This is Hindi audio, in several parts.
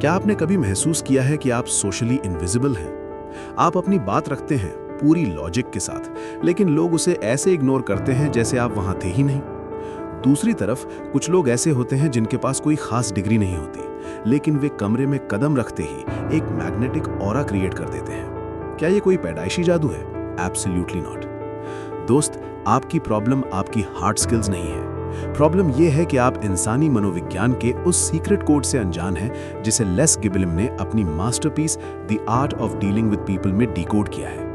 क्या आपने कभी महसूस किया है कि आप सोशली इनविजिबल हैं? आप अपनी बात रखते हैं पूरी लॉजिक के साथ, लेकिन लोग उसे ऐसे इग्नोर करते हैं जैसे आप वहां थे ही नहीं। दूसरी तरफ कुछ लोग ऐसे होते हैं जिनके पास कोई खास डिग्री नहीं होती, लेकिन वे कमरे में कदम रखते ही एक मैग्नेटिक ऑरा क्रिएट कर देते हैं। क्या ये कोई पैदाइशी जादू है? Absolutely not. दोस्त, आपकी प्रॉब्लम आपकी हार्ड स्किल्स नहीं है। प्रॉब्लम यह है कि आप इंसानी मनोविज्ञान के उस सीक्रेट कोड से अनजान हैं जिसे लेस गिबलिन ने अपनी masterpiece the art of dealing with people में डिकोड किया है।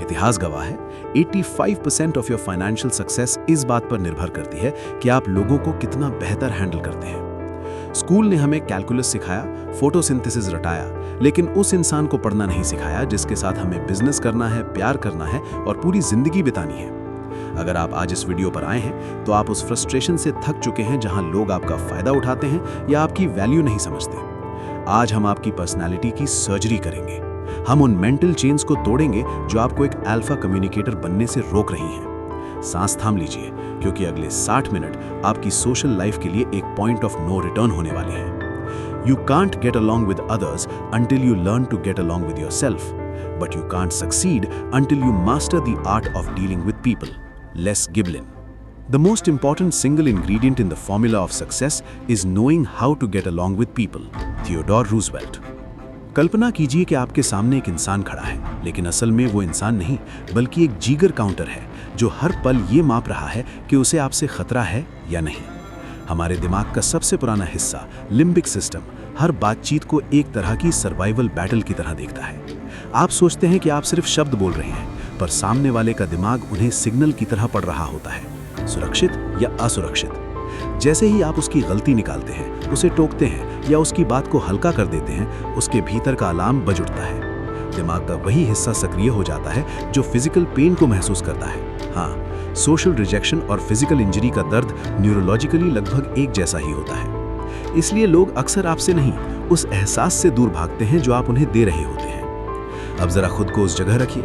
इतिहास गवाह है 85% ऑफ योर फाइनेंशियल सक्सेस इस बात पर निर्भर करती है कि आप लोगों को कितना बेहतर हैंडल करते हैं। स्कूल ने हमें कैलकुलस सिखाया, फोटोसिंथेसिस रटाया, लेकिन उस इंसान को पढ़ना नहीं सिखाया जिसके साथ हमें बिजनेस करना है, प्यार करना है और पूरी जिंदगी बितानी है। अगर आप आज इस वीडियो पर आए हैं तो आप उस फ्रस्ट्रेशन से थक चुके हैं जहां लोग आपका फायदा उठाते हैं या आपकी वैल्यू नहीं समझते। आज हम आपकी पर्सनालिटी की सर्जरी करेंगे। हम उन मेंटल चेन्स को तोड़ेंगे जो आपको एक अल्फा कम्युनिकेटर बनने से रोक रही हैं। सांस थाम लीजिए, क्योंकि अगले 60 मिनट आपकी सोशल लाइफ के लिए एक पॉइंट ऑफ नो रिटर्न होने वाले हैं। You can't get along with others until you learn to get along with yourself, but you can't succeed until you master the art of dealing with people. Les Giblin. The most important single ingredient in the formula of success is knowing how to get along with people. Theodore Roosevelt. कल्पना कीजिए कि आपके सामने एक इंसान खड़ा है, लेकिन असल में वो इंसान नहीं बल्कि एक जीगर काउंटर है जो हर पल ये माप रहा है कि उसे आपसे खतरा है या नहीं। हमारे दिमाग का सबसे पुराना हिस्सा लिम्बिक सिस्टम हर बातचीत को एक तरह की सर्वाइवल बैटल की तरह देखता है। आप सोचते हैं कि आप सिर्फ शब्द बोल रहे हैं, पर सामने वाले का दिमाग उन्हें सिग्नल की तरह पढ़ रहा होता है, सुरक्षित या असुरक्षित। जैसे ही आप उसकी गलती निकालते हैं, उसे टोकते हैं या उसकी बात को हल्का कर देते हैं, उसके भीतर का अलार्म बज उठता है। दिमाग का वही हिस्सा सक्रिय हो जाता है जो फिजिकल पेन को महसूस करता है। हाँ, सोशल रिजेक्शन और फिजिकल इंजरी का दर्द न्यूरोलॉजिकली लगभग एक जैसा ही होता है। इसलिए लोग अक्सर आपसे नहीं, उस एहसास से दूर भागते हैं जो आप उन्हें दे रहे होते हैं। अब जरा खुद को उस जगह रखिए।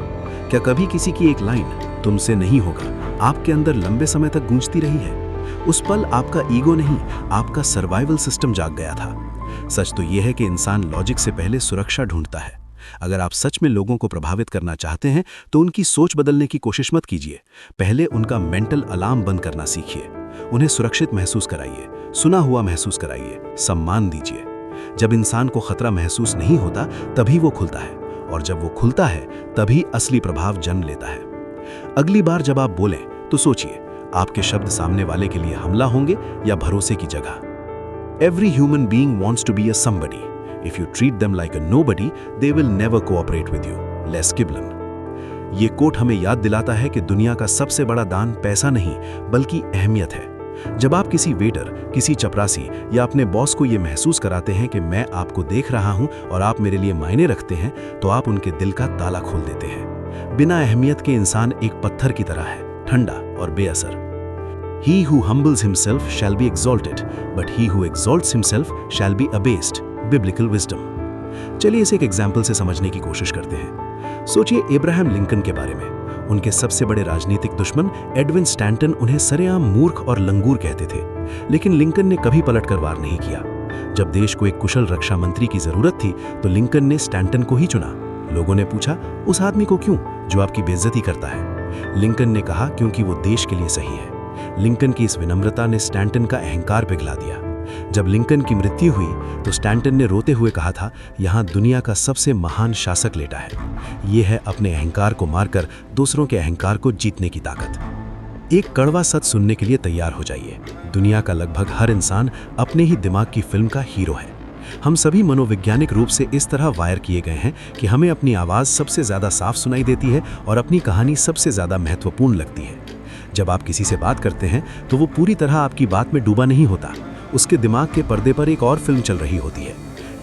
क्या कभी किसी की एक लाइन तुमसे नहीं होगा आपके अंदर लंबे समय तक गूंजती रही है? उस पल आपका ईगो नहीं, आपका सर्वाइवल सिस्टम जाग गया था। सच तो यह है कि इंसान लॉजिक से पहले सुरक्षा ढूंढता है। अगर आप सच में लोगों को प्रभावित करना चाहते हैं तो उनकी सोच बदलने की कोशिश मत कीजिए। पहले उनका मेंटल अलार्म बंद करना सीखिए। उन्हें सुरक्षित महसूस कराइए, सुना हुआ महसूस कराइए, सम्मान दीजिए। जब इंसान को खतरा महसूस नहीं होता तभी वो खुलता है, और जब वो खुलता है तभी असली प्रभाव जन्म लेता है। अगली बार जब आप बोलें तो सोचिए, आपके शब्द सामने वाले के लिए हमला होंगे या भरोसे की जगह। Every human being wants to be a somebody. If you treat them like a nobody, they will never cooperate with you. Les Giblin. ये कोट हमें याद दिलाता है कि दुनिया का सबसे बड़ा दान पैसा नहीं बल्कि अहमियत है। जब आप किसी वेटर, किसी चपरासी या अपने बॉस को ये महसूस कराते हैं कि मैं आपको देख रहा हूं और आप मेरे लिए मायने रखते हैं, तो आप उनके दिल का ताला खोल देते हैं। बिना अहमियत के इंसान एक पत्थर की तरह है, ठंडा और बेअसर। He who humbles himself shall be exalted, but he who exalts himself shall be abased. Biblical wisdom. चलिए इसे एक एग्जाम्पल से समझने की कोशिश करते हैं। सोचिए एब्राहम लिंकन के बारे में। उनके सबसे बड़े राजनीतिक दुश्मन एडविन स्टैंटन उन्हें सरेआम मूर्ख और लंगूर कहते थे, लेकिन लिंकन ने कभी पलटकर वार नहीं किया। जब देश को एक कुशल रक्षा मंत्री की जरूरत थी तो लिंकन ने स्टैंटन को ही चुना। लोगों ने पूछा, उस आदमी को क्यों जो आपकी बेइज्जती करता है? लिंकन ने कहा, क्योंकि वो देश के लिए सही है। लिंकन की इस विनम्रता ने स्टैंटन का अहंकार पिघला दिया। जब लिंकन की मृत्यु हुई तो स्टैंटन ने रोते हुए कहा था, यहाँ दुनिया का सबसे महान शासक लेटा है। ये है अपने अहंकार को मारकर दूसरों के अहंकार को जीतने की ताकत। एक कड़वा सच सुनने के लिए तैयार हो जाइए। दुनिया का लगभग हर इंसान अपने ही दिमाग की फिल्म का हीरो है। हम सभी मनोवैज्ञानिक रूप से इस तरह वायर किए गए हैं कि हमें अपनी आवाज़ सबसे ज़्यादा साफ सुनाई देती है और अपनी कहानी सबसे ज़्यादा महत्वपूर्ण लगती है। जब आप किसी से बात करते हैं तो वो पूरी तरह आपकी बात में डूबा नहीं होता। उसके दिमाग के पर्दे पर एक और फिल्म चल रही होती है।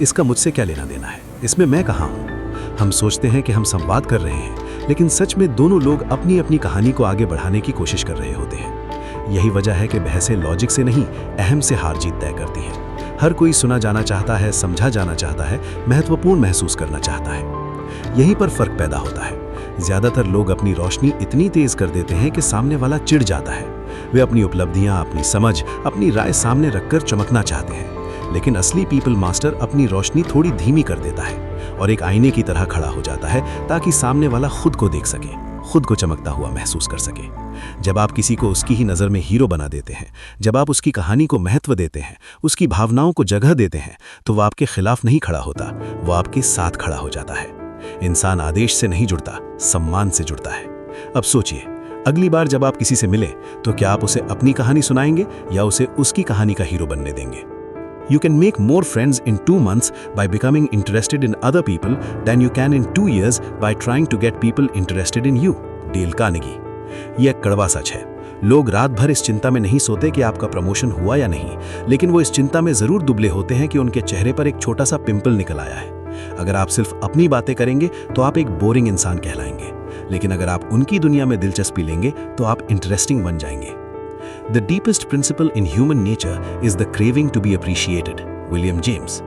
इसका मुझसे क्या लेना देना है? इसमें मैं कहाँ हूँ? हम सोचते हैं कि हम संवाद कर रहे हैं, लेकिन सच में दोनों लोग अपनी अपनी कहानी को आगे बढ़ाने की कोशिश कर रहे होते हैं। यही वजह है कि बहसें लॉजिक से नहीं, अहम से हार जीत तय करती हैं। हर कोई सुना जाना चाहता है, समझा जाना चाहता है, महत्वपूर्ण महसूस करना चाहता है। यहीं पर फर्क पैदा होता है। ज्यादातर लोग अपनी रोशनी इतनी तेज कर देते हैं कि सामने वाला चिढ़ जाता है। वे अपनी उपलब्धियां, अपनी समझ, अपनी राय सामने रखकर चमकना चाहते हैं, लेकिन असली पीपल मास्टर अपनी रोशनी थोड़ी धीमी कर देता है और एक आईने की तरह खड़ा हो जाता है ताकि सामने वाला खुद को देख सके, खुद को चमकता हुआ महसूस कर सके। जब आप किसी को उसकी ही नज़र में हीरो बना देते हैं, जब आप उसकी कहानी को महत्व देते हैं, उसकी भावनाओं को जगह देते हैं, तो वह आपके खिलाफ नहीं खड़ा होता, वो आपके साथ खड़ा हो जाता है। इंसान आदेश से नहीं जुड़ता, सम्मान से जुड़ता है। अब सोचिए, अगली बार जब आप किसी से मिलें तो क्या आप उसे अपनी कहानी सुनाएंगे या उसे उसकी कहानी का हीरो बनने देंगे? You can make more friends in 2 months by becoming interested in other people than you can in 2 years by trying to get people interested in you. Dale Carnegie. यह कड़वा सच है। लोग रात भर इस चिंता में नहीं सोते कि आपका प्रमोशन हुआ या नहीं, लेकिन वो इस चिंता में जरूर दुबले होते हैं कि उनके चेहरे पर एक छोटा सा पिंपल निकल आया है। अगर आप सिर्फ अपनी बातें करेंगे तो आप एक बोरिंग इंसान कहलाएंगे, लेकिन अगर आप उनकी दुनिया में दिलचस्पी लेंगे तो आप इंटरेस्टिंग बन जाएंगे। The deepest principle in human nature is the craving to be appreciated. William James.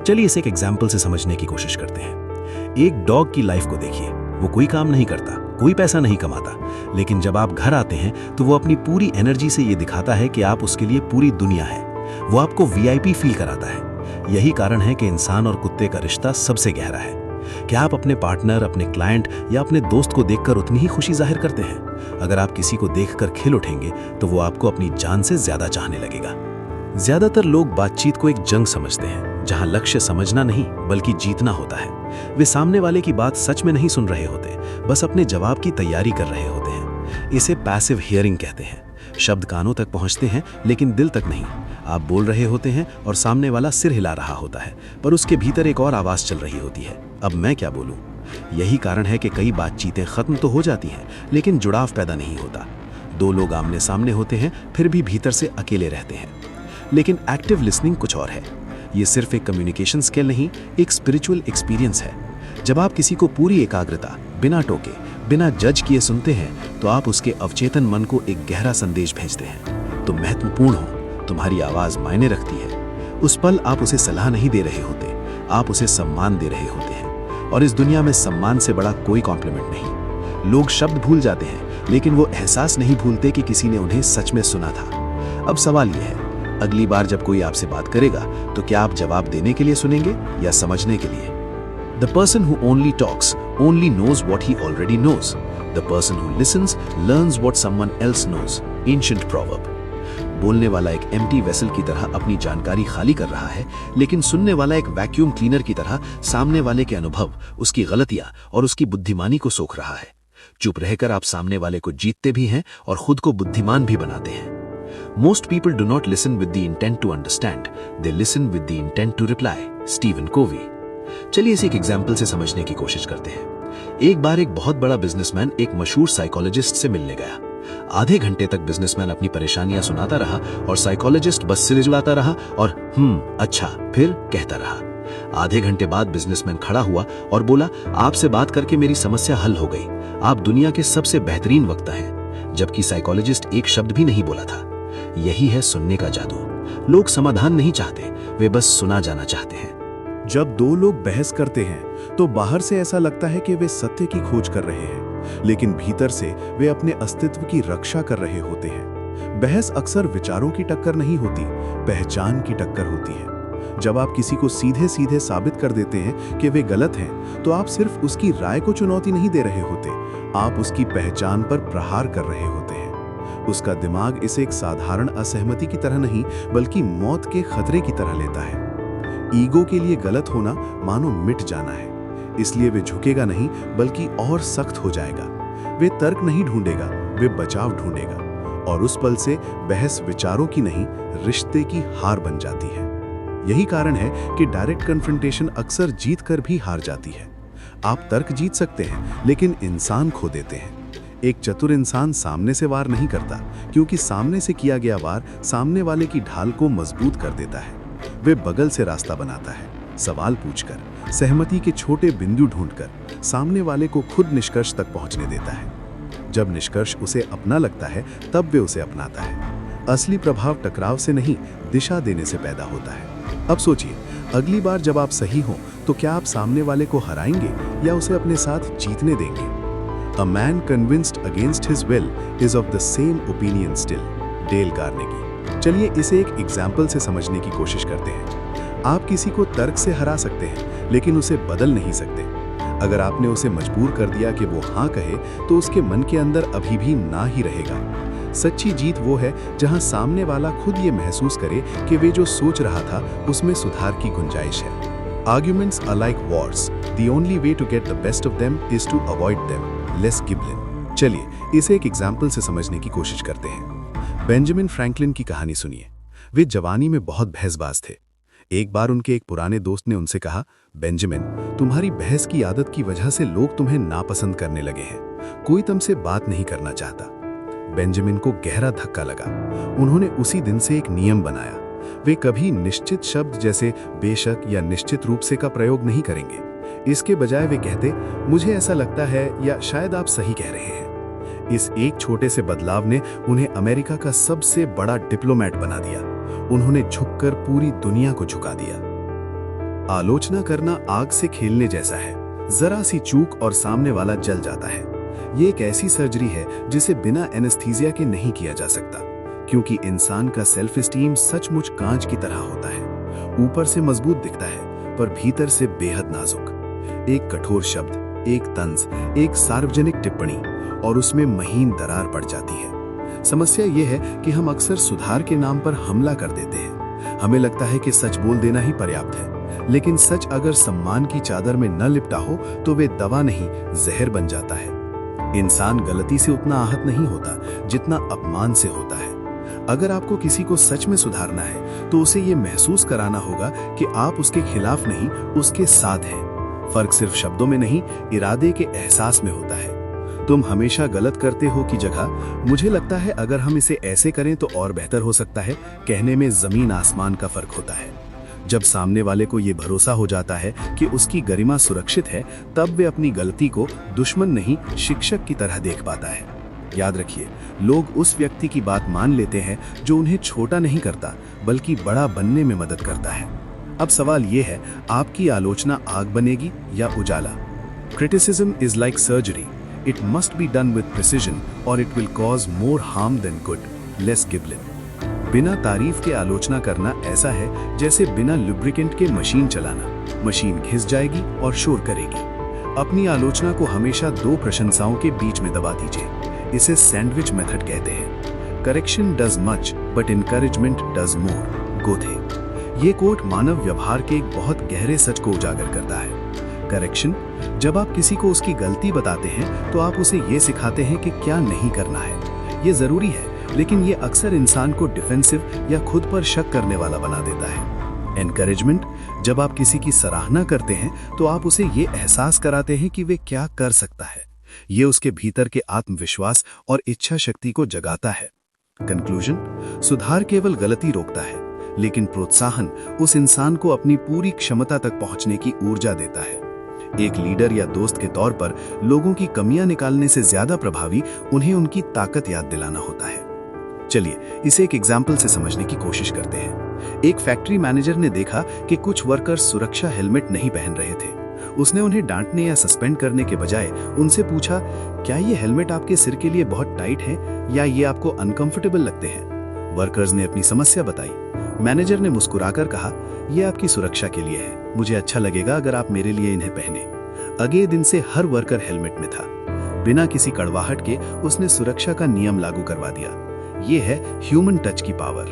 चलिए इसे एक एग्जाम्पल से समझने की कोशिश करते हैं। एक डॉग की लाइफ को देखिए। वो कोई काम नहीं करता, कोई पैसा नहीं कमाता, लेकिन जब आप घर आते हैं तो वो अपनी पूरी एनर्जी से ये दिखाता है कि आप उसके लिए पूरी दुनिया है। वो आपको VIP फील कराता है। यही कारण है कि इंसान और कुत्ते का रिश्ता सबसे गहरा है। क्या आप अपने पार्टनर, अपने क्लाइंट या अपने दोस्त को देखकर उतनी ही खुशी जाहिर करते हैं? अगर आप किसी को देखकर खिल उठेंगे तो वो आपको अपनी जान से ज्यादा चाहने लगेगा। ज्यादातर लोग बातचीत को एक जंग समझते हैं, जहां लक्ष्य समझना नहीं बल्कि जीतना होता है। वे सामने वाले की बात सच में नहीं सुन रहे होते, बस अपने जवाब की तैयारी कर रहे होते हैं। इसे पैसिव हियरिंग कहते हैं। शब्द कानों तक पहुंचते हैं लेकिन दिल तक नहीं। आप बोल रहे होते हैं और सामने वाला सिर हिला रहा होता है, पर उसके भीतर एक और आवाज चल रही होती है, अब मैं क्या बोलूं? यही कारण है कि कई बातचीतें खत्म तो हो जाती हैं, लेकिन जुड़ाव पैदा नहीं होता। 2 लोग आमने सामने होते हैं, फिर भी भीतर से अकेले रहते हैं। लेकिन एक्टिव लिसनिंग कुछ और है। ये सिर्फ एक कम्युनिकेशन स्किल नहीं, एक स्पिरिचुअल एक्सपीरियंस है। जब आप किसी को पूरी एकाग्रता, बिना टोके, बिना जज किए सुनते हैं तो आप उसके अवचेतन मन को एक गहरा संदेश भेजते हैं। तुम महत्वपूर्ण हो, तुम्हारी आवाज मायने रखती है। उस पल आप उसे सलाह नहीं दे रहे होते, आप उसे सम्मान दे रहे होते हैं। और इस दुनिया में सम्मान से बड़ा कोई कॉम्प्लीमेंट नहीं। लोग शब्द भूल जाते हैं, लेकिन वो एहसास नहीं भूलते कि किसी ने उन्हें सच में सुना था। अब सवाल यह है, अगली बार जब कोई आपसे बात करेगा तो क्या आप जवाब देने के लिए सुनेंगे या समझने के लिए? The person who only talks only knows what he already knows. The person who listens learns what someone else knows. Ancient proverb. बोलने वाला एक एम्प्टी वेसल की तरह अपनी जानकारी खाली कर रहा है, लेकिन सुनने वाला एक वैक्यूम क्लीनर की तरह सामने वाले के अनुभव, उसकी गलतियां और उसकी बुद्धिमानी को सोख रहा है। चुप रहकर आप सामने वाले को जीतते भी हैं और खुद को बुद्धिमान भी बनाते हैं। Most people do not listen with the intent to understand. They listen with the intent to reply. Stephen Covey. चलिए इसे एक एग्जाम्पल से समझने की कोशिश करते हैं। एक बार एक बहुत बड़ा बिजनेसमैन एक मशहूर साइकोलॉजिस्ट से मिलने गया। आधे घंटे तक बिजनेसमैन अपनी परेशानियां सुनाता रहा और साइकोलॉजिस्ट बस सिर हिलाता रहा और अच्छा फिर कहता रहा। आधे घंटे बाद बिजनेसमैन खड़ा हुआ और बोला, आपसे बात करके मेरी समस्या हल हो गई। आप दुनिया के सबसे बेहतरीन वक्ता हैं। जबकि साइकोलॉजिस्ट एक शब्द भी नहीं बोला था। यही है सुनने का जादू। लोग समाधान नहीं चाहते, वे बस सुना जाना चाहते हैं। जब 2 लोग बहस करते हैं तो बाहर से ऐसा लगता है कि वे सत्य की खोज कर रहे हैं, लेकिन भीतर से वे अपने अस्तित्व की रक्षा कर रहे होते हैं। बहस अक्सर विचारों की टक्कर नहीं होती, पहचान की टक्कर होती है। जब आप किसी को सीधे सीधे साबित कर देते हैं कि वे गलत हैं, तो आप सिर्फ उसकी राय को चुनौती नहीं दे रहे होते, आप उसकी पहचान पर प्रहार कर रहे होते हैं। उसका दिमाग इसे एक साधारण असहमति की तरह नहीं, बल्कि मौत के खतरे की तरह लेता है। ईगो के लिए गलत होना मानो मिट जाना है, इसलिए वे झुकेगा नहीं बल्कि और सख्त हो जाएगा। वे तर्क नहीं ढूंढेगा, वे बचाव ढूंढेगा, और उस पल से बहस विचारों की नहीं, रिश्ते की हार बन जाती है। यही कारण है कि डायरेक्ट कन्फ्रंटेशन अक्सर जीत कर भी हार जाती है। आप तर्क जीत सकते हैं, लेकिन इंसान खो देते हैं। एक चतुर इंसान सामने से वार नहीं करता, क्योंकि सामने से किया गया वार सामने वाले की ढाल को मजबूत कर देता है। वे बगल से रास्ता बनाता है, सवाल पूछकर, सहमति के छोटे बिंदु ढूंढकर, सामने वाले को खुद निष्कर्ष तक पहुंचने देता है। जब निष्कर्ष उसे अपना लगता है, तब वे उसे अपनाता है। असली प्रभाव टकराव से नहीं, दिशा देने से पैदा होता है। अब सोचिए, अगली बार जब आप सही हो तो क्या आप सामने वाले को हराएंगे या उसे अपने साथ जीतने देंगे? A man convinced against his will is of the same opinion still. Dale Carnegie. चलिए इसे एक एग्जाम्पल से समझने की कोशिश करते हैं। आप किसी को तर्क से हरा सकते हैं, लेकिन उसे बदल नहीं सकते। अगर आपने उसे मजबूर कर दिया कि वो हाँ कहे, तो उसके मन के अंदर अभी भी ना ही रहेगा। सच्ची जीत वो है जहां सामने वाला खुद ये महसूस करे कि वे जो सोच रहा था उसमें सुधार की गुंजाइश है। Arguments are like wars. The only way to get the best of them is to avoid them. Les Giblin। चलिए इसे एक एग्जाम्पल से समझने की कोशिश करते हैं। बेंजामिन फ्रैंकलिन की कहानी सुनिए। वे जवानी में बहुत बहसबाज थे। एक बार उनके एक पुराने दोस्त ने उनसे कहा, बेंजामिन, तुम्हारी बहस की आदत की वजह से लोग तुम्हें नापसंद करने लगे हैं। कोई तुमसे बात नहीं करना चाहता। बेंजामिन को गहरा धक्का लगा। उन्होंने उसी दिन से एक नियम बनाया। वे कभी निश्चित शब्द जैसे बेशक या निश्चित रूप से का प्रयोग नहीं करेंगे। इसके बजाय वे कहते, मुझे ऐसा लगता है या शायद आप सही कह रहे हैं। इस एक छोटे से बदलाव ने उन्हें अमेरिका का सबसे बड़ा डिप्लोमेट बना दिया। उन्होंने झुककर पूरी दुनिया को झुका दिया। आलोचना करना आग से खेलने जैसा है। जरा सी चूक और सामने वाला जल जाता है। ये एक ऐसी सर्जरी है जिसे बिना एनेस्थीसिया के नहीं किया जा सकता, क्योंकि इंसान का सेल्फ एस्टीम सचमुच कांच की तरह होता है। ऊपर से मजबूत दिखता है, पर भीतर से बेहद नाजुक। एक कठोर शब्द, एक तंज, एक सार्वजनिक टिप्पणी और उसमें महीन दरार पड़ जाती है। समस्या यह है कि हम अक्सर सुधार के नाम पर हमला कर देते हैं। हमें लगता है कि सच बोल देना ही पर्याप्त है, लेकिन सच अगर सम्मान की चादर में न लिपटा हो तो वे दवा नहीं, जहर बन जाता है। इंसान गलती से उतना आहत नहीं होता जितना अपमान से होता है। अगर आपको किसी को सच में सुधारना है तो उसे ये महसूस कराना होगा कि आप उसके खिलाफ नहीं, उसके साथ हैं। फर्क सिर्फ शब्दों में नहीं, इरादे के एहसास में होता है। तुम हमेशा गलत करते हो की जगह मुझे लगता है अगर हम इसे ऐसे करें तो और बेहतर हो सकता है, कहने में जमीन आसमान का फर्क होता है। जब सामने वाले को ये भरोसा हो जाता है कि उसकी गरिमा सुरक्षित है, तब वे अपनी गलती को दुश्मन नहीं, शिक्षक की तरह देख पाता है। याद रखिए, लोग उस व्यक्ति की बात मान लेते हैं जो उन्हें छोटा नहीं करता, बल्कि बड़ा बनने में मदद करता है। अब सवाल ये है, आपकी आलोचना आग बनेगी या उजाला? Criticism is like surgery, it must be done with precision और it will cause more harm than good. Les Giblin. बिना तारीफ के आलोचना करना ऐसा है जैसे बिना लुब्रिकेंट के मशीन चलाना। मशीन घिस जाएगी और शोर करेगी। अपनी आलोचना को हमेशा दो प्रशंसाओं के बीच में दबा दीजिए। इसे सैंडविच मेथड कहते हैं। Correction does much but encouragement does more. Goethe. ये कोट मानव व्यवहार के एक बहुत गहरे सच को उजागर करता है। करेक्शन, जब आप किसी को उसकी गलती बताते हैं तो आप उसे ये सिखाते हैं कि क्या नहीं करना है। ये जरूरी है, लेकिन ये अक्सर इंसान को डिफेंसिव या खुद पर शक करने वाला बना देता है। एनकरेजमेंट, जब आप किसी की सराहना करते हैं तो आप उसे ये एहसास कराते हैं कि वे क्या कर सकता है। ये उसके भीतर के आत्मविश्वास और इच्छा शक्ति को जगाता है। कंक्लूजन, सुधार केवल गलती रोकता है, लेकिन प्रोत्साहन उस इंसान को अपनी पूरी क्षमता तक पहुंचने की ऊर्जा देता है। एक लीडर या दोस्त के तौर पर लोगों की कमियां निकालने से ज्यादा प्रभावी उन्हें उनकी ताकत याद दिलाना होता है। चलिए इसे एक एग्जाम्पल से समझने की कोशिश करते हैं। एक फैक्ट्री मैनेजर ने देखा कि कुछ वर्कर्स सुरक्षा हेलमेट नहीं पहन रहे थे। उसने उन्हें डांटने या सस्पेंड करने के बजाय उनसे पूछा, क्या ये हेलमेट आपके सिर के लिए बहुत टाइट है या ये आपको अनकंफर्टेबल लगते हैं? वर्कर्स ने अपनी समस्या बताई। मैनेजर ने मुस्कुराकर कहा, यह आपकी सुरक्षा के लिए है, मुझे अच्छा लगेगा अगर आप मेरे लिए इन्हें पहने। अगले दिन से हर वर्कर हेलमेट में था। बिना किसी कड़वाहट के उसने सुरक्षा का नियम लागू करवा दिया। ये है ह्यूमन टच की पावर।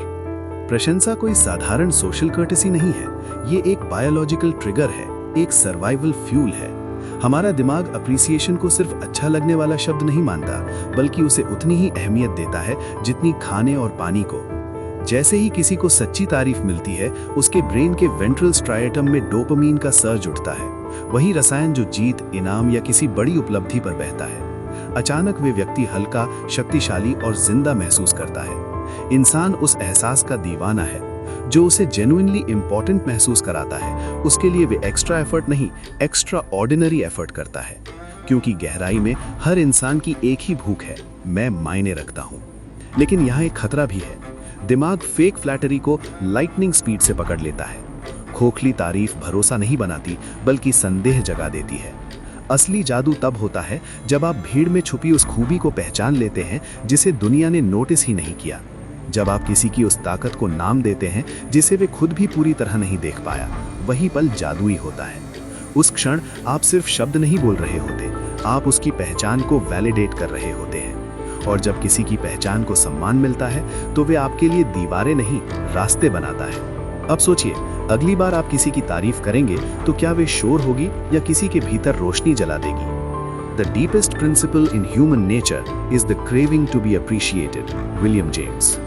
प्रशंसा कोई साधारण सोशल कर्टेसी नहीं है, ये एक बायोलॉजिकल ट्रिगर है, एक सर्वाइवल फ्यूल है। हमारा दिमाग अप्रिसिएशन को सिर्फ अच्छा लगने वाला शब्द नहीं मानता, बल्कि उसे उतनी ही अहमियत देता है जितनी खाने और पानी को। जैसे ही किसी को सच्ची तारीफ मिलती है, उसके ब्रेन के वेंट्रल स्ट्राइटम में डोपामीन का सर्ज उठता है, वही रसायन जो जीत, इनाम या किसी बड़ी उपलब्धि पर बहता है। अचानक वे व्यक्ति हल्का, शक्तिशाली और जिंदा महसूस करता है। इंसान उस एहसास का दीवाना है जो उसे जेन्युइनली इंपॉर्टेंट महसूस कराता है। उसके लिए वे एक्स्ट्रा एफर्ट नहीं, एक्स्ट्रा ऑर्डिनरी एफर्ट करता है, क्योंकि गहराई में हर इंसान की एक ही भूख है, मैं मायने रखता हूँ। लेकिन यहाँ एक खतरा भी है। दिमाग फेक फ्लैटरी को लाइटनिंग स्पीड से पकड़ लेता है। खोखली तारीफ भरोसा नहीं बनाती, बल्कि संदेह जगा देती है। असली जादू तब होता है जब आप भीड़ में छुपी उस खूबी को पहचान लेते हैं जिसे दुनिया ने नोटिस ही नहीं किया। जब आप किसी की उस ताकत को नाम देते हैं जिसे वे खुद भी पूरी तरह नहीं देख पाया, वही पल जादुई होता है। उस क्षण आप सिर्फ शब्द नहीं बोल रहे होते, आप उसकी पहचान को वैलिडेट कर रहे होते हैं। और जब किसी की पहचान को सम्मान मिलता है तो वे आपके लिए दीवारें नहीं, रास्ते बनाता है। अब सोचिए, अगली बार आप किसी की तारीफ करेंगे तो क्या वे शोर होगी या किसी के भीतर रोशनी जला देगी? The deepest principle in human nature is the craving to be appreciated. William James.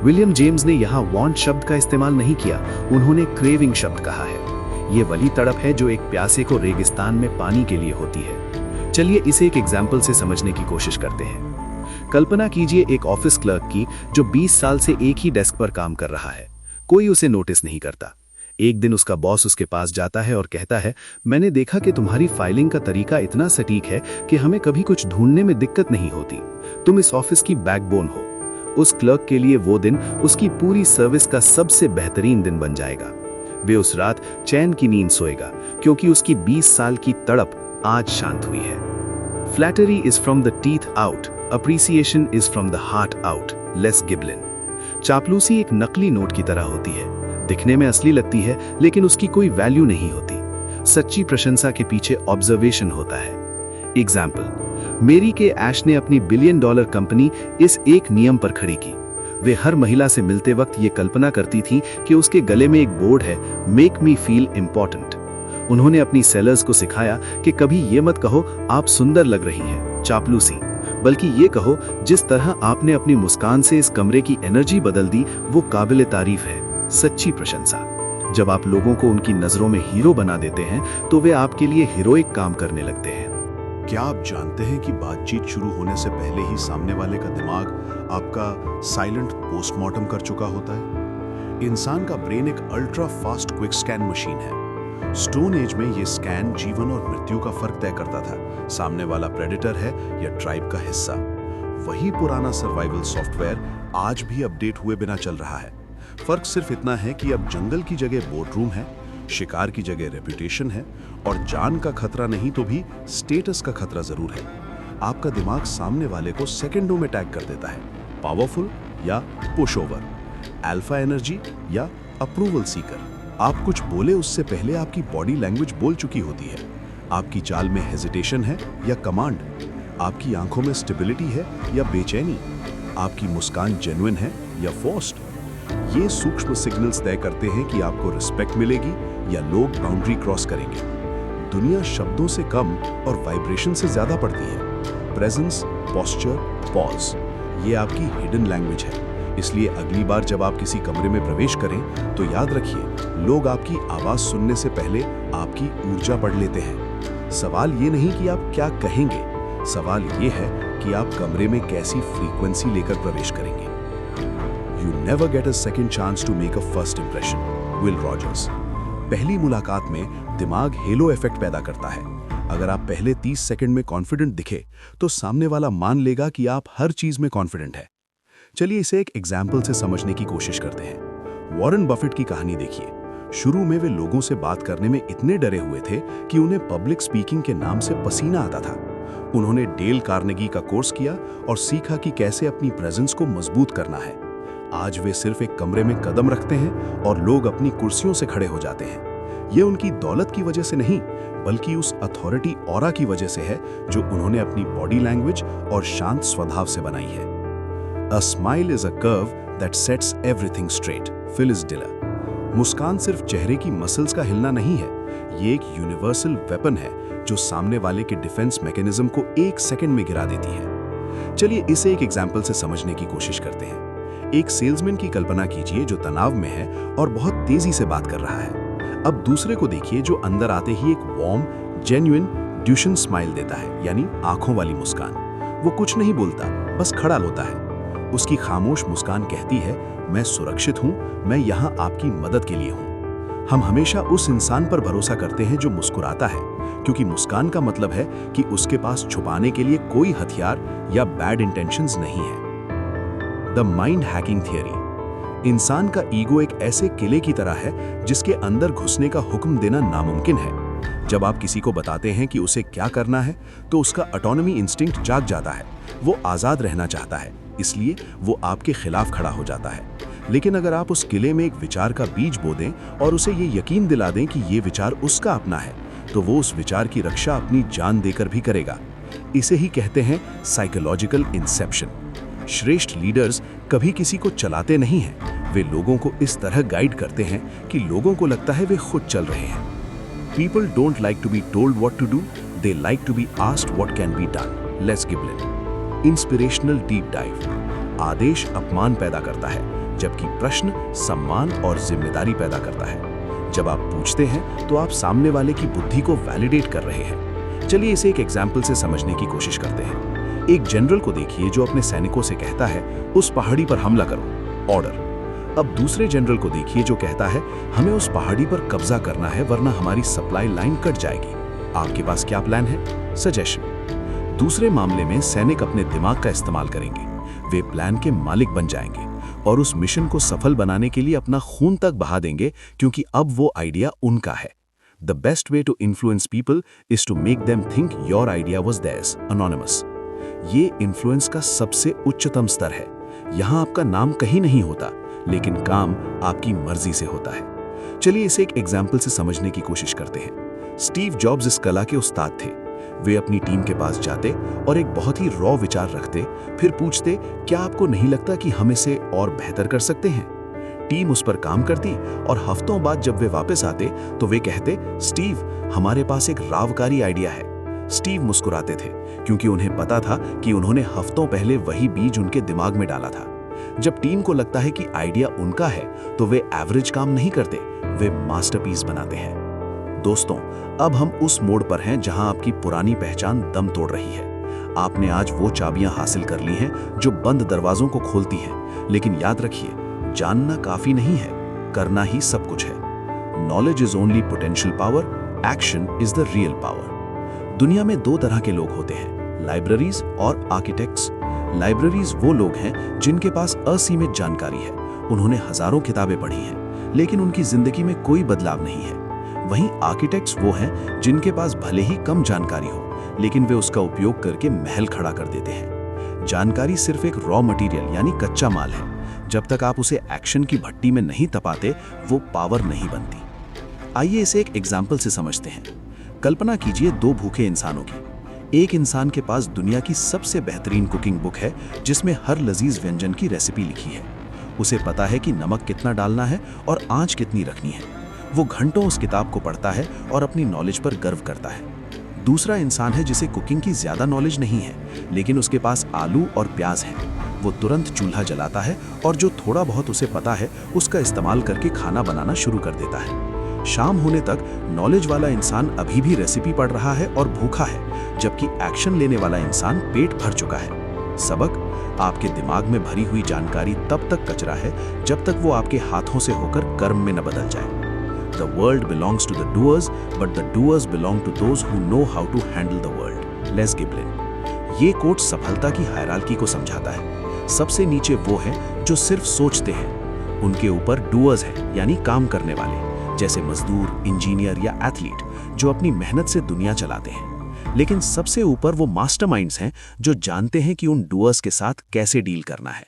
William James ने यहाँ वांट शब्द का इस्तेमाल नहीं किया, उन्होंने क्रेविंग शब्द कहा है। ये वही तड़प है जो एक प्यासे को रेगिस्तान में पानी के लिए होती है। चलिए इसे एक एग्जाम्पल से समझने की कोशिश करते हैं। कल्पना कीजिए एक ऑफिस क्लर्क की जो 20 साल से एक ही डेस्क पर काम कर रहा है। कोई उसे नोटिस नहीं करता। एक दिन उसका बॉस उसके पास जाता है और कहता है, मैंने देखा कि तुम्हारी फाइलिंग का तरीका इतना सटीक है कि हमें कभी कुछ ढूंढने में दिक्कत नहीं होती। तुम इस ऑफिस की बैकबोन हो। उस क्लर्क के लिए वो दिन उसकी पूरी सर्विस का सबसे बेहतरीन दिन बन जाएगा। वे उस रात चैन की नींद सोएगा क्योंकि उसकी 20 साल की तड़प आज शांत हुई है। Flattery is from the teeth out, appreciation is from the heart out. Les Giblin. चापलूसी एक नकली नोट की तरह होती है, दिखने में असली लगती है लेकिन उसकी कोई वैल्यू नहीं होती। सच्ची प्रशंसा के पीछे ऑब्जर्वेशन होता है। एग्जाम्पल, मेरी के ऐश ने अपनी $1 बिलियन कंपनी इस एक नियम पर खड़ी की। वे हर महिला से मिलते वक्त ये कल्पना करती थीं कि उसके गले में एक बोर्ड है, मेक मी फील इम्पोर्टेंट। उन्होंने अपनी सेलर्स को सिखाया कि कभी ये मत कहो आप सुंदर लग रही हैं, चापलूसी, बल्कि ये कहो जिस तरह आपने अपनी मुस्कान से इस कमरे की एनर्जी बदल दी वो काबिले तारीफ है, सच्ची प्रशंसा। जब आप लोगों को उनकी नजरों में हीरो बना देते हैं तो वे आपके लिए हीरोइक काम करने लगते हैं। क्या आप जानते हैं कि बातचीत शुरू होने से पहले ही सामने वाले का दिमाग आपका साइलेंट पोस्टमार्टम कर चुका होता है? इंसान का ब्रेन एक ultra fast quick scan machine है। स्टोन एज में ये स्कैन जीवन और मृत्यु का फर्क तय करता था, सामने वाला प्रेडेटर है या ट्राइब का हिस्सा। वही पुराना सर्वाइवल सॉफ्टवेयर आज भी अपडेट हुए बिना चल रहा है। फर्क सिर्फ इतना है कि अब जंगल की जगह बोर्डरूम है, शिकार की जगह रेपुटेशन है, और जान का खतरा नहीं तो भी स्टेटस का खतरा जरूर है। आपका दिमाग सामने वाले को सेकंडों में टैग कर देता है, पावरफुल या पुश ओवर, अल्फा एनर्जी या अप्रूवल सीकर। आप कुछ बोले उससे पहले आपकी बॉडी लैंग्वेज बोल चुकी होती है। आपकी चाल में हेजिटेशन है या कमांड, आपकी आंखों में स्टेबिलिटी है या बेचैनी, आपकी मुस्कान जेन्युइन है या फोर्स्ड। ये सूक्ष्म सिग्नल्स तय करते हैं कि आपको रिस्पेक्ट मिलेगी या लोग बाउंड्री क्रॉस करेंगे। दुनिया शब्दों से कम और वाइब्रेशन से ज्यादा पड़ती है। प्रेजेंस, पोस्चर, पॉज, ये आपकी हिडन लैंग्वेज है। इसलिए अगली बार जब आप किसी कमरे में प्रवेश करें तो याद रखिए, लोग आपकी आवाज सुनने से पहले आपकी ऊर्जा पढ़ लेते हैं। सवाल ये नहीं कि आप क्या कहेंगे, सवाल ये है कि आप कमरे में कैसी फ्रीक्वेंसी लेकर प्रवेश करेंगे। You never get a second chance to make a first impression. Will Rogers। पहली मुलाकात में दिमाग हेलो इफेक्ट पैदा करता है। अगर आप पहले 30 सेकंड में कॉन्फिडेंट दिखे तो सामने वाला मान लेगा कि आप हर चीज में कॉन्फिडेंट है। चलिए इसे एक एग्जाम्पल से समझने की कोशिश करते हैं। वॉरेन बफेट की कहानी देखिए। शुरू में वे लोगों से बात करने में इतने डरे हुए थे कि उन्हें पब्लिक स्पीकिंग के नाम से पसीना आता था। उन्होंने डेल कार्नेगी का कोर्स किया और सीखा कि कैसे अपनी प्रेजेंस को मजबूत करना है। आज वे सिर्फ एक कमरे में कदम रखते हैं और लोग अपनी कुर्सियों से खड़े हो जाते हैं। ये उनकी दौलत की वजह से नहीं, बल्कि उस अथॉरिटी ऑरा की वजह से है जो उन्होंने अपनी बॉडी लैंग्वेज और शांत स्वभाव से बनाई है। A smile is a curve that sets everything straight. Phyllis Diller. मुस्कान सिर्फ चेहरे की मसल्स का हिलना नहीं है, ये एक यूनिवर्सल वेपन है जो सामने वाले के डिफेंस मैकेनिज्म को 1 सेकंड में गिरा देती है। चलिए इसे एक एग्जाम्पल से समझने की कोशिश करते हैं। एक सेल्समैन की कल्पना कीजिए जो तनाव में है और बहुत तेजी से बात कर रहा है। अब दूसरे को देखिए जो अंदर आते ही एक वार्म, जेन्युइन, ड्यूशन स्माइल देता है, यानी आंखों वाली मुस्कान। वो कुछ नहीं बोलता, बस खड़ा होता है। उसकी खामोश मुस्कान कहती है, मैं सुरक्षित हूं, मैं यहां आपकी मदद के लिए हूं। हम हमेशा उस इंसान पर भरोसा करते हैं जो मुस्कुराता है, क्योंकि मुस्कान का मतलब है कि उसके पास छुपाने के लिए कोई हथियार या बैड इंटेंशंस नहीं है। The mind hacking theory. इंसान का ईगो एक ऐसे किले की तरह है जिसके अंदर घुसने का हुक्म देना नामुमकिन है। जब आप किसी को बताते हैं कि उसे क्या करना है तो उसका ऑटोनॉमी इंस्टिंक्ट जाग जाता है। वो आजाद रहना चाहता है, इसलिए वो आपके खिलाफ खड़ा हो जाता है। लेकिन अगर आप उस किले में एक विचार का बीज बो दें और उसे ये यकीन दिला दें कि ये विचार उसका अपना है, तो वो उस विचार की रक्षा अपनी जान देकर भी करेगा। इसे ही कहते हैं साइकोलॉजिकल इंसेप्शन। श्रेष्ठ लीडर्स कभी किसी को चलाते नहीं हैं, वे लोगों को इस तरह गाइड करते हैं कि लोगों को लगता है वे खुद चल रहे हैं। People don't like to be told what to do, they like to be asked what can be done. Les Giblin. Inspirational deep dive. आदेश अपमान पैदा करता है, जबकि प्रश्न सम्मान और जिम्मेदारी पैदा करता है। जब आप पूछते हैं तो आप सामने वाले की बुद्धि को वैलिडेट कर रहे हैं। चलिए इसे एक एग्जाम्पल से समझने की कोशिश करते हैं। एक जनरल को देखिए जो अपने सैनिकों से कहता है, उस पहाड़ी पर हमला करो, ऑर्डर। अब दूसरे जनरल को देखिए जो कहता है, हमें उस पहाड़ी पर कब्जा करना है वरना हमारी सप्लाई लाइन कट जाएगी। आपके पास क्या प्लान है? सजेशन। दूसरे मामले में सैनिक अपने दिमाग का इस्तेमाल करेंगे, वे प्लान के मालिक बन जाएंगे और उस मिशन को सफल बनाने के लिए अपना खून तक बहा देंगे, क्योंकि अब वो आइडिया उनका है। The best way to influence people is to make them think your idea was theirs. Anonymous. ये इन्फ्लुएंस का सबसे उच्चतम स्तर है। यहाँ आपका नाम कहीं नहीं होता, लेकिन काम आपकी मर्जी से होता है। चलिए इसे एक एग्जाम्पल से समझने की कोशिश करते हैं। स्टीव जॉब्स इस कला के उस्ताद थे। वे अपनी टीम के पास जाते और एक बहुत ही रॉ विचार रखते, फिर पूछते, क्या आपको नहीं लगता कि हम इसे और बेहतर कर सकते हैं? टीम उस पर काम करती और हफ्तों बाद जब वे वापस आते तो वे कहते, स्टीव, हमारे पास एक रावकारी आइडिया है। स्टीव मुस्कुराते थे, क्योंकि उन्हें पता था कि उन्होंने हफ्तों पहले वही बीज उनके दिमाग में डाला था। जब टीम को लगता है कि आइडिया उनका है, तो वे एवरेज काम नहीं करते, वे मास्टरपीस बनाते हैं। दोस्तों, अब हम उस मोड़ पर हैं जहां आपकी पुरानी पहचान दम तोड़ रही है। आपने आज वो चाबियां हासिल कर ली हैं जो बंद दरवाजों को खोलती हैं, लेकिन याद रखिए, जानना काफी नहीं है, करना ही सब कुछ है। Knowledge is only potential power, action is the real power. दुनिया में दो तरह के लोग होते हैं, लाइब्रेरीज और आर्किटेक्ट्स। लाइब्रेरीज वो लोग हैं जिनके पास असीमित जानकारी है, उन्होंने हजारों किताबें पढ़ी हैं, लेकिन उनकी जिंदगी में कोई बदलाव नहीं है। वहीं आर्किटेक्ट्स वो हैं जिनके पास भले ही कम जानकारी हो, लेकिन वे उसका उपयोग करके महल खड़ा कर देते हैं। जानकारी सिर्फ एक रॉ मटेरियल यानी कच्चा माल है। जब तक आप उसे एक्शन की भट्टी में नहीं तपाते, वो पावर नहीं बनती। आइए इसे एक एग्जाम्पल से समझते हैं। कल्पना कीजिए दो भूखे इंसानों की। एक इंसान के पास दुनिया की सबसे बेहतरीन कुकिंग बुक है, जिसमें हर लजीज व्यंजन की रेसिपी लिखी है। उसे पता है कि नमक कितना डालना है और आंच कितनी रखनी है। वो घंटों उस किताब को पढ़ता है और अपनी नॉलेज पर गर्व करता है। दूसरा इंसान है जिसे कुकिंग की ज्यादा नॉलेज नहीं है, लेकिन उसके पास आलू और प्याज है। वो तुरंत चूल्हा जलाता है और जो थोड़ा बहुत उसे पता है उसका इस्तेमाल करके खाना बनाना शुरू कर देता है। शाम होने तक नॉलेज वाला इंसान अभी भी रेसिपी पढ़ रहा है और भूखा है, जबकि एक्शन लेने वाला इंसान पेट भर चुका है। सबक, आपके दिमाग में भरी हुई जानकारी तब तक कचरा है जब तक वो आपके हाथों से होकर कर्म में न बदल जाए। The world belongs to the doers, but the doers belong to those who know how to handle the world. Les Giblin. ये कोट सफलता की हायरार्की को समझाता है। सबसे नीचे वो हैं जो सिर्फ सोचते हैं, उनके ऊपर डूअर्स हैं यानी काम करने वाले, जैसे मजदूर, इंजीनियर या एथलीट, जो अपनी मेहनत से दुनिया चलाते हैं। लेकिन सबसे ऊपर वो मास्टरमाइंड्स हैं जो जानते हैं कि उन डूअर्स के साथ कैसे डील करना है।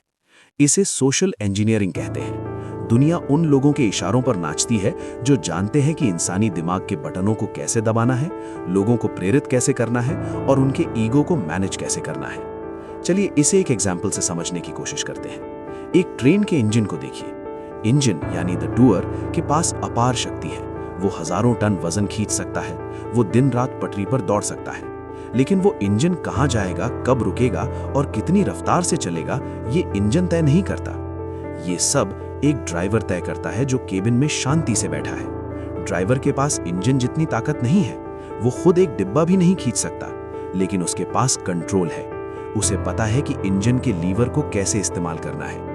इसे सोशल इंजीनियरिंग कहते हैं। दुनिया उन लोगों के इशारों पर नाचती है जो जानते हैं कि इंसानी दिमाग के बटनों को कैसे दबाना है, लोगों को प्रेरित कैसे करना है और उनके ईगो को मैनेज कैसे करना है। चलिए इसे एक एग्जाम्पल से समझने की कोशिश करते हैं। एक ट्रेन के इंजन को देखिए। इंजन यानी द डूअर के पास अपार शक्ति है। वो हजारों टन वजन खींच सकता है, वो दिन रात पटरी पर दौड़ सकता है, लेकिन वो इंजन कहाँ जाएगा, कब रुकेगा और कितनी रफ्तार से चलेगा, ये इंजन तय नहीं करता। ये सब एक ड्राइवर तय करता है जो केबिन में शांति से बैठा है। ड्राइवर के पास इंजन जितनी ताकत नहीं है, वो खुद एक डिब्बा भी नहीं खींच सकता, लेकिन उसके पास कंट्रोल है। उसे पता है कि इंजन के लीवर को कैसे इस्तेमाल करना है।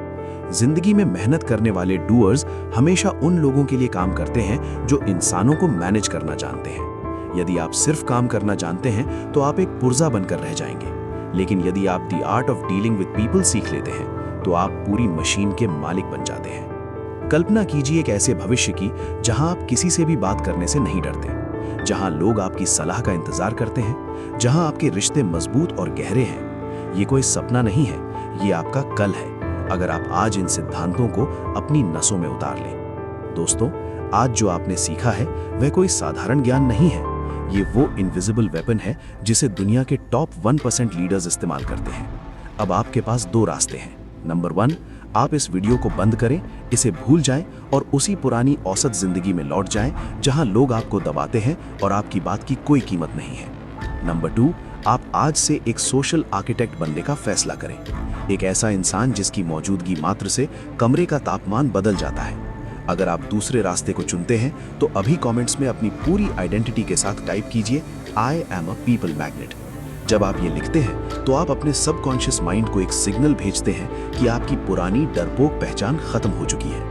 जिंदगी में मेहनत करने वाले डूअर्स हमेशा उन लोगों के लिए काम करते हैं जो इंसानों को मैनेज करना जानते हैं। यदि आप सिर्फ काम करना जानते हैं तो आप एक पुर्जा बनकर रह जाएंगे, लेकिन यदि आप the art of dealing with people सीख लेते हैं तो आप पूरी मशीन के मालिक बन जाते हैं। कल्पना कीजिए एक ऐसे भविष्य की जहां आप किसी से भी बात करने से नहीं डरते, जहां लोग आपकी सलाह का इंतजार करते हैं, जहां आपके रिश्ते मजबूत और गहरे हैं। ये कोई सपना नहीं है, ये आपका कल है, अगर आप आज इन सिद्धांतों को अपनी नसों में उतार लें। दोस्तों, आज जो आपने सीखा है वह कोई साधारण ज्ञान नहीं है। ये वो इनविजिबल वेपन है जिसे दुनिया के टॉप 1% लीडर्स इस्तेमाल करते हैं। अब आपके पास 2 रास्ते हैं। नंबर 1, आप इस वीडियो को बंद करें, इसे भूल जाएं और उसी पुरानी औसत जिंदगी में लौट जाएं जहां लोग आपको दबाते हैं और आपकी बात की कोई कीमत नहीं है। नंबर 2, आप आज से एक सोशल आर्किटेक्ट बनने का फैसला करें, एक ऐसा इंसान जिसकी मौजूदगी मात्र से कमरे का तापमान बदल जाता है। अगर आप दूसरे रास्ते को चुनते हैं तो अभी कमेंट्स में अपनी पूरी आइडेंटिटी के साथ टाइप कीजिए, I am a people magnet. जब आप ये लिखते हैं तो आप अपने सबकॉन्शियस माइंड को एक सिग्नल भेजते हैं कि आपकी पुरानी डरपोक पहचान खत्म हो चुकी है।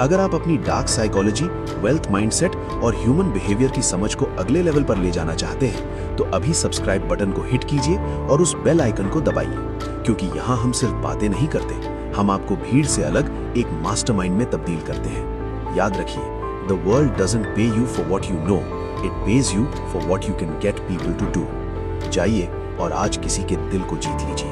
अगर आप अपनी डार्क साइकोलॉजी, वेल्थ माइंडसेट और ह्यूमन बिहेवियर की समझ को अगले लेवल पर ले जाना चाहते हैं तो अभी सब्सक्राइब बटन को हिट कीजिए और उस बेल आइकन को दबाइए, क्योंकि यहाँ हम सिर्फ बातें नहीं करते, हम आपको भीड़ से अलग एक मास्टरमाइंड में तब्दील करते हैं। याद रखिए, the world doesn't pay you for what you know, it pays you for what you can get people to do. जाइए और आज किसी के दिल को जीत लीजिए।